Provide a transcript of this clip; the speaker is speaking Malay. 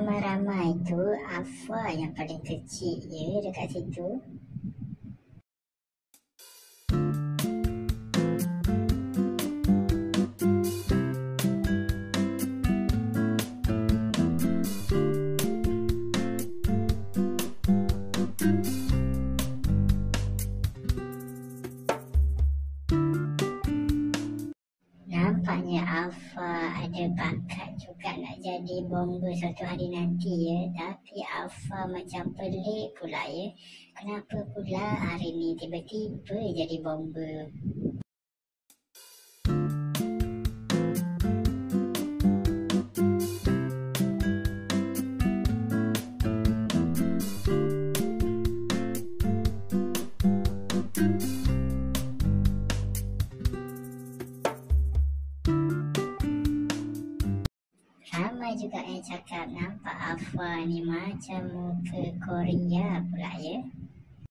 ramai-ramai tu Alpha yang paling kecil je dekat situ. Nampaknya Alpha ada bakat juga nak jadi bomber suatu hari nanti ya. Tapi Alpha macam pelik pula ya. Kenapa pula hari ni tiba-tiba jadi bomber? Ramai juga yang cakap nampak Alpha ni macam muka Korea pula ya.